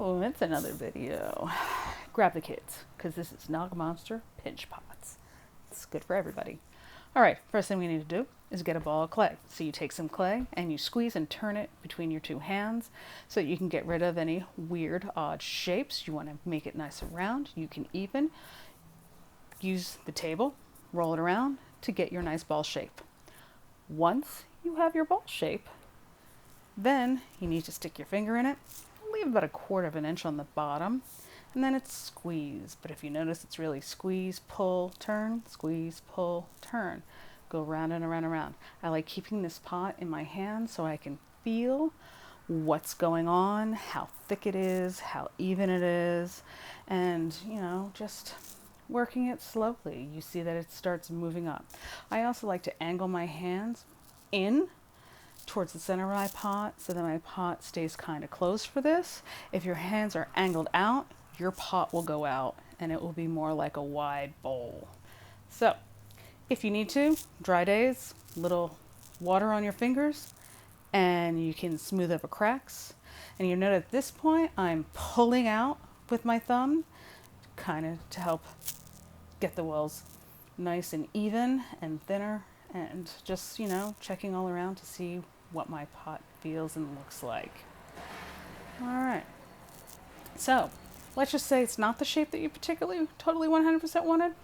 Ooh, it's another video. Grab the kids, because this is Nog Monster pinch pots. It's good for everybody. All right, first thing we need to do is get a ball of clay. So you take some clay and you squeeze and turn it between your two hands so you can get rid of any weird, odd shapes. You want to make it nice and round. You can even use the table, roll it around to get your nice ball shape. Once you have your ball shape, then you need to stick your finger in it, leave about 1/4 of an inch on the bottom, and then it's squeeze. But if you notice, it's really squeeze, pull, turn, squeeze, pull, turn. Go round and around and around. I like keeping this pot in my hand so I can feel what's going on, how thick it is, how even it is, and, just working it slowly. You see that it starts moving up. I also like to angle my hands in towards the center of my pot so that my pot stays kind of closed for this. If your hands are angled out, your pot will go out and it will be more like a wide bowl. So if you need to, dry days, little water on your fingers and you can smooth over cracks. And you note at this point I'm pulling out with my thumb kind of to help get the wells nice and even and thinner, and just, checking all around to see what my pot feels and looks like. All right. So let's just say it's not the shape that you particularly totally 100% wanted.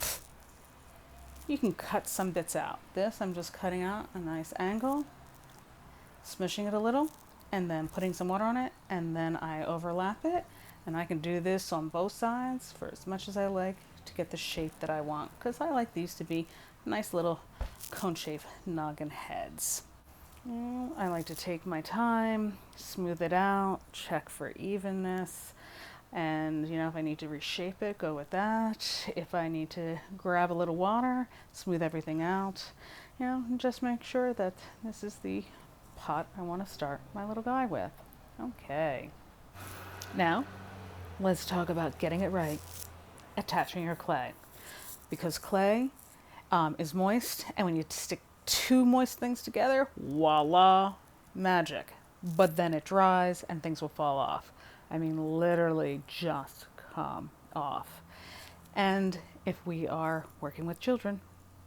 You can cut some bits out. This, I'm just cutting out a nice angle, smushing it a little, and then putting some water on it, and then I overlap it. And I can do this on both sides for as much as I like to get the shape that I want, because I like these to be nice little cone-shaped noggin heads. I like to take my time, smooth it out, check for evenness, and if I need to reshape it, go with that. If I need to grab a little water, smooth everything out, and just make sure that this is the pot I want to start my little guy with. Okay. Now, let's talk about getting it right, attaching your clay. Because clay is moist, and when you stick two moist things together, voila, magic. But then it dries and things will fall off. I mean, literally just come off. And if we are working with children,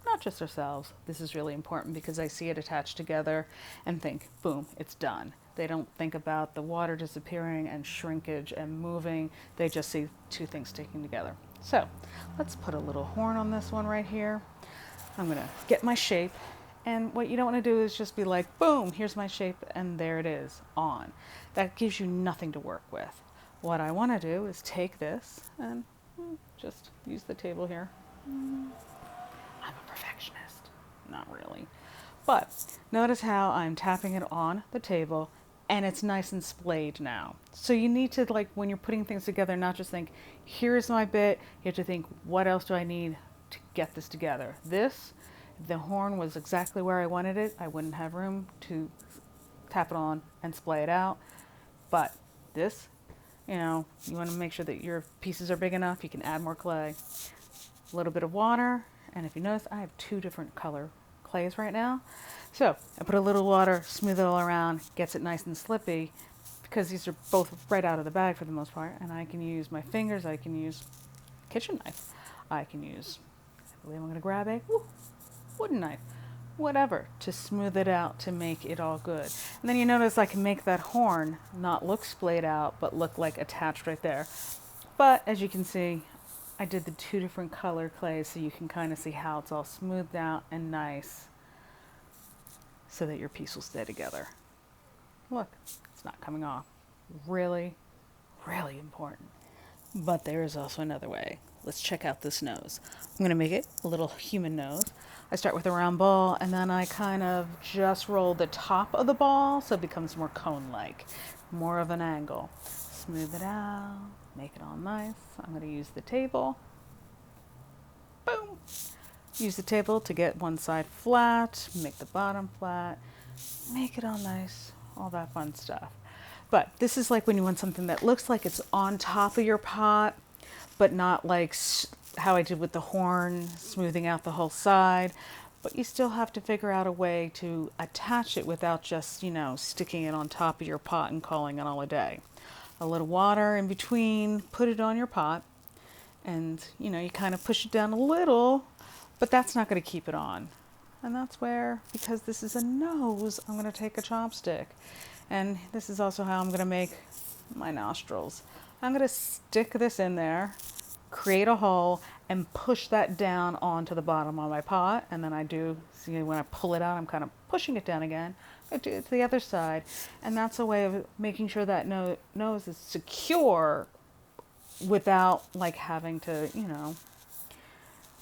not just ourselves, this is really important because I see it attached together and think, boom, it's done. They don't think about the water disappearing and shrinkage and moving. They just see two things sticking together. So let's put a little horn on this one right here. I'm gonna get my shape, and what you don't want to do is just be like, boom, here's my shape, and there it is, on. That gives you nothing to work with. What I want to do is take this and just use the table here. I'm a perfectionist. Not really. But notice how I'm tapping it on the table, and it's nice and splayed now. So you need to, when you're putting things together, not just think, here's my bit. You have to think, what else do I need to get this together? This, if the horn was exactly where I wanted it, I wouldn't have room to tap it on and splay it out. But this, you want to make sure that your pieces are big enough. You can add more clay, a little bit of water. And if you notice, I have 2 different color clays right now. So I put a little water, smooth it all around, gets it nice and slippy, because these are both right out of the bag for the most part. And I can use my fingers, I can use a kitchen knife, I can use, I believe I'm going to grab a wooden knife, whatever, to smooth it out, to make it all good. And then you notice I can make that horn not look splayed out, but look like attached right there. But as you can see, I did the 2 different color clays, so you can kind of see how it's all smoothed out and nice, so that your piece will stay together. Look, it's not coming off. Really, really important. But there is also another way. Let's check out this nose. I'm going to make it a little human nose. I start with a round ball, and then I kind of just roll the top of the ball so it becomes more cone-like, more of an angle. Smooth it out, make it all nice. I'm going to use the table. Boom! Use the table to get one side flat, make the bottom flat, make it all nice, all that fun stuff. But this is like when you want something that looks like it's on top of your pot, but not like how I did with the horn, smoothing out the whole side. But you still have to figure out a way to attach it without just, sticking it on top of your pot and calling it all a day. a little water in between, put it on your pot, and you kind of push it down a little, but that's not going to keep it on. And that's where, because this is a nose, I'm going to take a chopstick. And this is also how I'm going to make my nostrils. I'm going to stick this in there, create a hole, and push that down onto the bottom of my pot. And then I do, see when I pull it out, I'm kind of pushing it down again. I do it to the other side. And that's a way of making sure that nose is secure without like having to,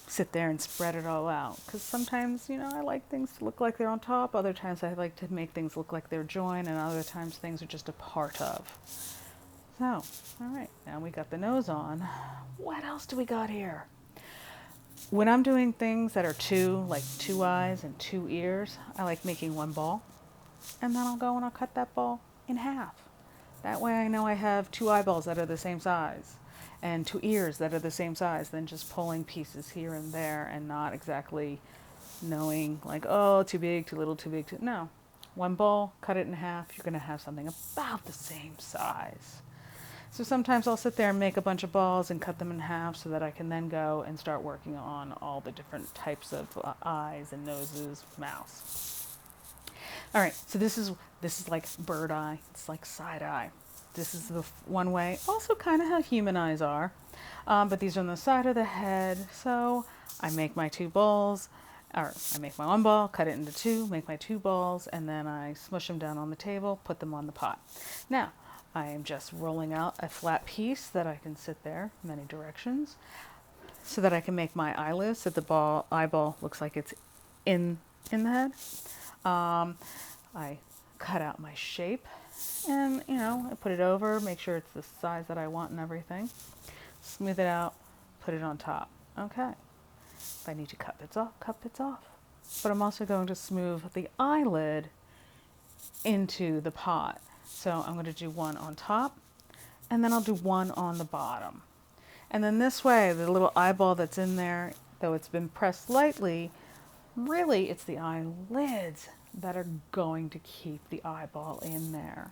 sit there and spread it all out. Because sometimes, I like things to look like they're on top. Other times I like to make things look like they're joined, and other times things are just a part of. So, all right, now we got the nose on. What else do we got here? When I'm doing things that are like two eyes and two ears, I like making one ball. And then I'll go and I'll cut that ball in half. That way I know I have two eyeballs that are the same size and two ears that are the same size than just pulling pieces here and there and not exactly knowing like, oh, too big, too little, too big, too... No. One ball, cut it in half, you're going to have something about the same size. So sometimes I'll sit there and make a bunch of balls and cut them in half so that I can then go and start working on all the different types of eyes and noses, mouths. All right, so this is like bird eye. It's like side eye. This is the one way. Also kind of how human eyes are. But these are on the side of the head. So I make my two balls, or I make my one ball, cut it into two, make my two balls, and then I smush them down on the table, put them on the pot. Now, I am just rolling out a flat piece that I can sit there many directions so that I can make my eyelids so the eyeball looks like it's in the head. I cut out my shape and, I put it over, make sure it's the size that I want and everything. Smooth it out, put it on top. Okay. If I need to cut bits off. But I'm also going to smooth the eyelid into the pot. So I'm going to do one on top and then I'll do one on the bottom. And then this way, the little eyeball that's in there, though it's been pressed lightly, really it's the eyelids that are going to keep the eyeball in there.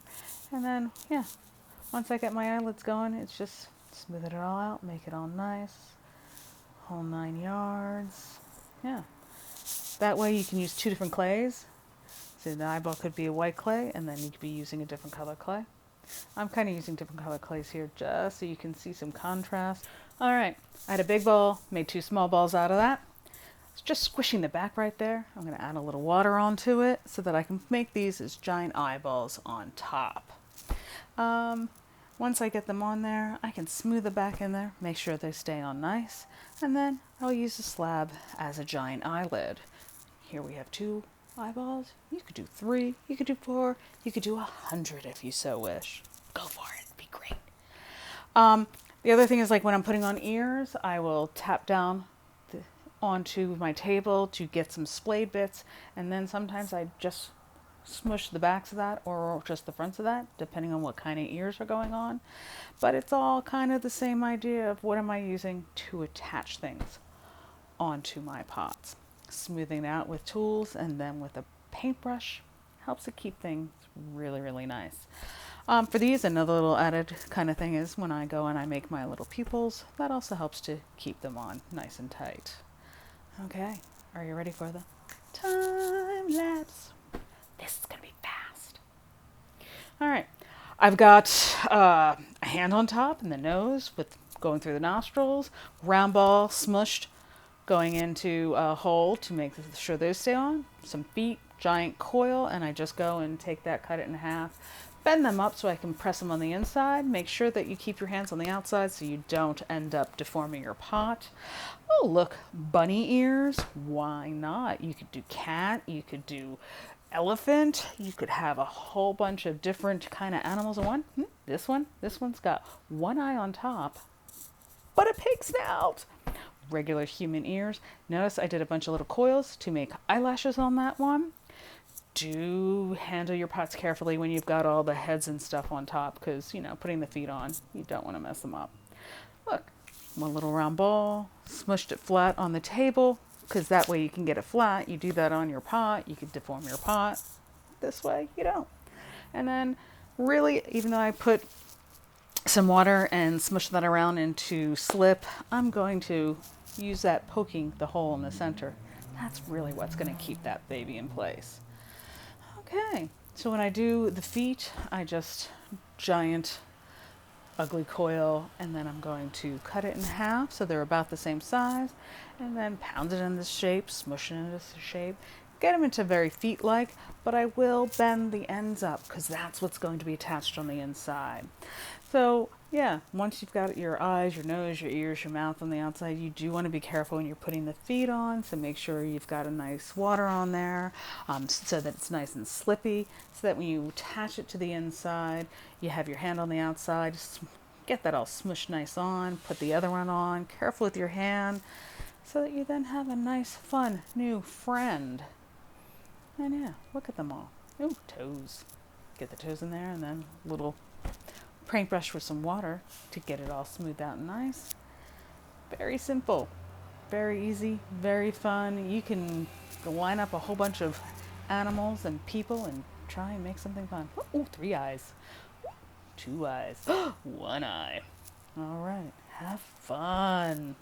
And then, yeah, once I get my eyelids going, it's just smooth it all out, make it all nice, whole 9 yards. Yeah. That way you can use two different clays. So the eyeball could be a white clay, and then you could be using a different color clay. I'm kind of using different color clays here just so you can see some contrast. All right, I had a big ball, made two small balls out of that. It's just squishing the back right there. I'm going to add a little water onto it so that I can make these as giant eyeballs on top. Once I get them on there, I can smooth the back in there, make sure they stay on nice, and then I'll use a slab as a giant eyelid. Here we have two eyeballs. You could do 3, you could do 4, you could do 100 if you so wish. Go for it, it'd be great. The other thing is, like when I'm putting on ears, I will tap down onto my table to get some splayed bits, and then sometimes I just smush the backs of that or just the fronts of that, depending on what kind of ears are going on. But it's all kind of the same idea of what am I using to attach things onto my pots. Smoothing it out with tools and then with a paintbrush helps to keep things really, really nice. For these, another little added kind of thing is when I go and I make my little pupils, that also helps to keep them on nice and tight. Okay, are you ready for the time lapse? This is going to be fast. All right, I've got a hand on top and the nose with going through the nostrils, round ball smushed, going into a hole to make sure those stay on, some feet, giant coil, and I just go and take that, cut it in half, bend them up so I can press them on the inside. Make sure that you keep your hands on the outside so you don't end up deforming your pot. Oh, look, bunny ears. Why not? You could do cat, you could do elephant, you could have a whole bunch of different kind of animals in one. This one's got one eye on top, but a pig snout. Regular human ears. Notice I did a bunch of little coils to make eyelashes on that one. Do handle your pots carefully when you've got all the heads and stuff on top, because, putting the feet on, you don't want to mess them up. Look, one little round ball, smushed it flat on the table, because that way you can get it flat. You do that on your pot, you could deform your pot. This way, you don't. And then, really, even though I put some water and smush that around into slip. I'm going to use that poking the hole in the center. That's really what's going to keep that baby in place. Okay, so when I do the feet, I just giant ugly coil, and then I'm going to cut it in half so they're about the same size, and then pound it in this shape, smush it into this shape, get them into very feet-like, but I will bend the ends up because that's what's going to be attached on the inside. So yeah, once you've got your eyes, your nose, your ears, your mouth on the outside, you do want to be careful when you're putting the feet on, so make sure you've got a nice water on there, so that it's nice and slippy, so that when you attach it to the inside, you have your hand on the outside. Just get that all smushed nice on, put the other one on, careful with your hand, so that you then have a nice, fun, new friend. And yeah, look at them all. Ooh, toes. Get the toes in there, and then a little paintbrush with some water to get it all smoothed out and nice. Very simple, very easy, very fun. You can line up a whole bunch of animals and people and try and make something fun. Oh, 3 eyes, 2 eyes, 1 eye. All right, have fun.